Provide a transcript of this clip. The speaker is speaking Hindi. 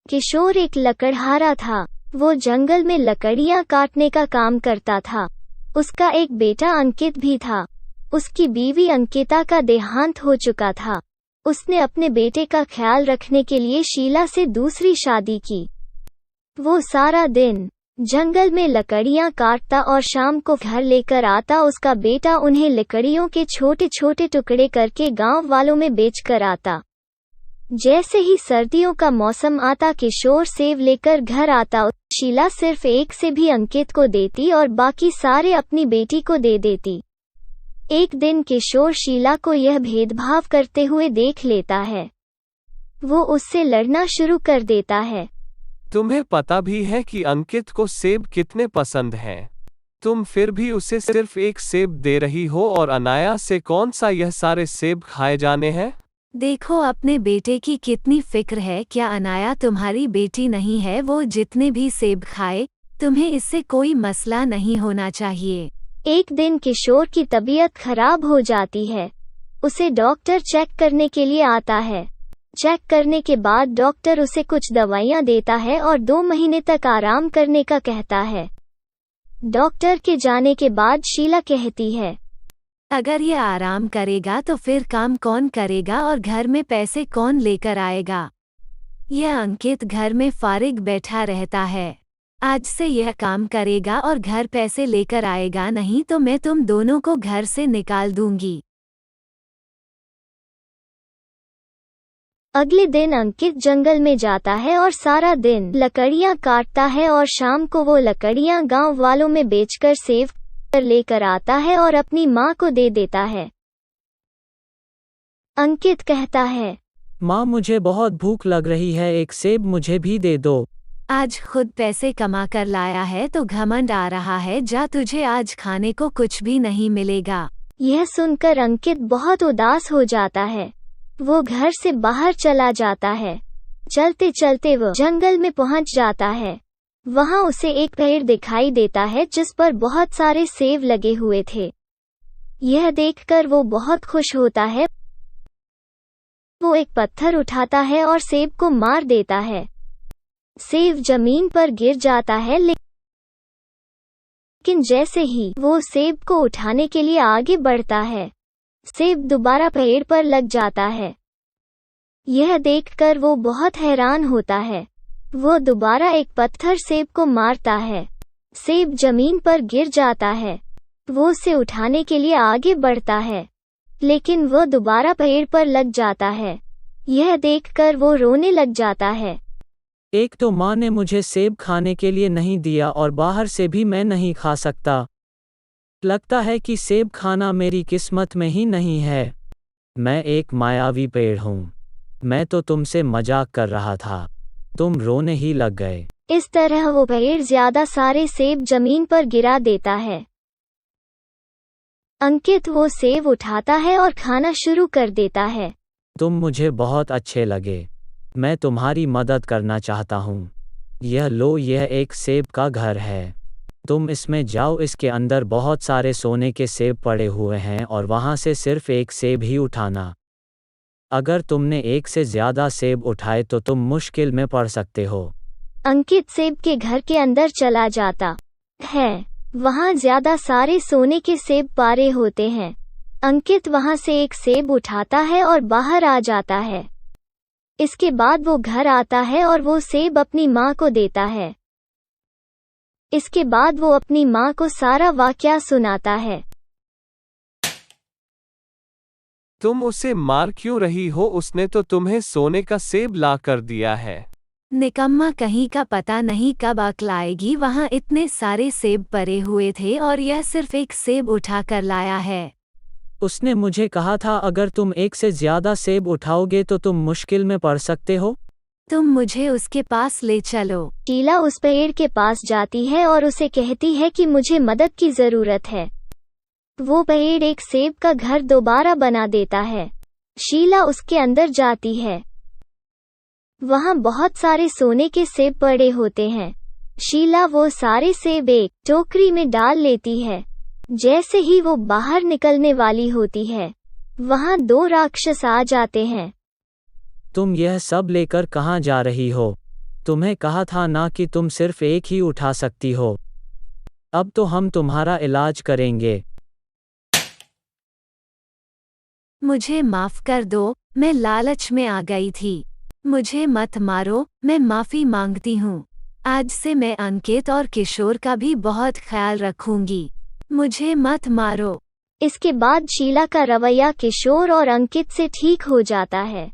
किशोर एक लकड़हारा था। वो जंगल में लकड़ियां काटने का काम करता था। उसका एक बेटा अंकित भी था। उसकी बीवी अंकिता का देहांत हो चुका था। उसने अपने बेटे का ख्याल रखने के लिए शीला से दूसरी शादी की। वो सारा दिन जंगल में लकड़ियां काटता और शाम को घर लेकर आता। उसका बेटा उन्हें लकड़ियों के छोटे छोटे टुकड़े करके गांव वालों में बेचकर आता। जैसे ही सर्दियों का मौसम आता, किशोर सेब लेकर घर आता। शीला सिर्फ एक सेब भी अंकित को देती और बाकी सारे अपनी बेटी को दे देती। एक दिन किशोर शीला को यह भेदभाव करते हुए देख लेता है। वो उससे लड़ना शुरू कर देता है। तुम्हें पता भी है कि अंकित को सेब कितने पसंद हैं। तुम फिर भी उसे सिर्फ एक सेब दे रही हो और अनाया से कौन सा यह सारे सेब खाए जाने हैं? देखो अपने बेटे की कितनी फिक्र है। क्या अनाया तुम्हारी बेटी नहीं है? वो जितने भी सेब खाए, तुम्हें इससे कोई मसला नहीं होना चाहिए। एक दिन किशोर की तबीयत खराब हो जाती है। उसे डॉक्टर चेक करने के लिए आता है। चेक करने के बाद डॉक्टर उसे कुछ दवाइयां देता है और 2 महीने तक आराम करने का कहता है। डॉक्टर के जाने के बाद शीला कहती है, अगर ये आराम करेगा तो फिर काम कौन करेगा और घर में पैसे कौन लेकर आएगा? यह अंकित घर में फारिग बैठा रहता है। आज से यह काम करेगा और घर पैसे लेकर आएगा, नहीं तो मैं तुम दोनों को घर से निकाल दूंगी। अगले दिन अंकित जंगल में जाता है और सारा दिन लकड़ियां काटता है और शाम को वो लकड़ियां गांव वालों में बेचकर सेब लेकर आता है और अपनी माँ को दे देता है। अंकित कहता है, माँ मुझे बहुत भूख लग रही है, एक सेब मुझे भी दे दो। आज खुद पैसे कमा कर लाया है तो घमंड आ रहा है, जा तुझे आज खाने को कुछ भी नहीं मिलेगा। यह सुनकर अंकित बहुत उदास हो जाता है। वो घर से बाहर चला जाता है। चलते चलते वो जंगल में पहुंच जाता है। वहां उसे एक पेड़ दिखाई देता है जिस पर बहुत सारे सेब लगे हुए थे। यह देखकर वो बहुत खुश होता है। वो एक पत्थर उठाता है और सेब को मार देता है। सेब जमीन पर गिर जाता है, लेकिन जैसे ही वो सेब को उठाने के लिए आगे बढ़ता है, सेब दोबारा पेड़ पर लग जाता है। यह देखकर वो बहुत हैरान होता है। वो दोबारा एक पत्थर सेब को मारता है। सेब जमीन पर गिर जाता है। वो उसे उठाने के लिए आगे बढ़ता है, लेकिन वो दोबारा पेड़ पर लग जाता है। यह देखकर वो रोने लग जाता है। एक तो माँ ने मुझे सेब खाने के लिए नहीं दिया और बाहर से भी मैं नहीं खा सकता। लगता है कि सेब खाना मेरी किस्मत में ही नहीं है। मैं एक मायावी पेड़ हूँ। मैं तो तुमसे मजाक कर रहा था, तुम रोने ही लग गए। इस तरह वो पेड़ ज्यादा सारे सेब जमीन पर गिरा देता है। अंकित वो सेब उठाता है और खाना शुरू कर देता है। तुम मुझे बहुत अच्छे लगे। मैं तुम्हारी मदद करना चाहता हूँ। यह लो, यह एक सेब का घर है। तुम इसमें जाओ, इसके अंदर बहुत सारे सोने के सेब पड़े हुए हैं और वहाँ से सिर्फ एक सेब ही उठाना। अगर तुमने एक से ज़्यादा सेब उठाए तो तुम मुश्किल में पड़ सकते हो। अंकित सेब के घर के अंदर चला जाता है। वहाँ ज्यादा सारे सोने के सेब पारे होते हैं। अंकित वहाँ से एक सेब उठाता है और बाहर आ जाता है। इसके बाद वो घर आता है और वो सेब अपनी माँ को देता है। इसके बाद वो अपनी माँ को सारा वाकया सुनाता है। तुम उसे मार क्यों रही हो? उसने तो तुम्हें सोने का सेब ला कर दिया है। निकम्मा कहीं का, पता नहीं कब अक्ल आएगी। वहाँ इतने सारे सेब पड़े हुए थे और यह सिर्फ एक सेब उठा कर लाया है। उसने मुझे कहा था अगर तुम एक से ज़्यादा सेब उठाओगे तो तुम मुश्किल में पड़ सकते हो। तुम मुझे उसके पास ले चलो। शीला उस पेड़ के पास जाती है और उसे कहती है कि मुझे मदद की जरूरत है। वो पेड़ एक सेब का घर दोबारा बना देता है। शीला उसके अंदर जाती है। वहाँ बहुत सारे सोने के सेब पड़े होते हैं। शीला वो सारे सेब एक टोकरी में डाल लेती है। जैसे ही वो बाहर निकलने वाली होती है, वहाँ 2 राक्षस आ जाते हैं। तुम यह सब लेकर कहाँ जा रही हो? तुम्हें कहा था ना कि तुम सिर्फ एक ही उठा सकती हो। अब तो हम तुम्हारा इलाज करेंगे। मुझे माफ कर दो, मैं लालच में आ गई थी। मुझे मत मारो, मैं माफी मांगती हूँ। आज से मैं अंकित और किशोर का भी बहुत ख्याल रखूंगी। मुझे मत मारो। इसके बाद शीला का रवैया किशोर और अंकित से ठीक हो जाता है।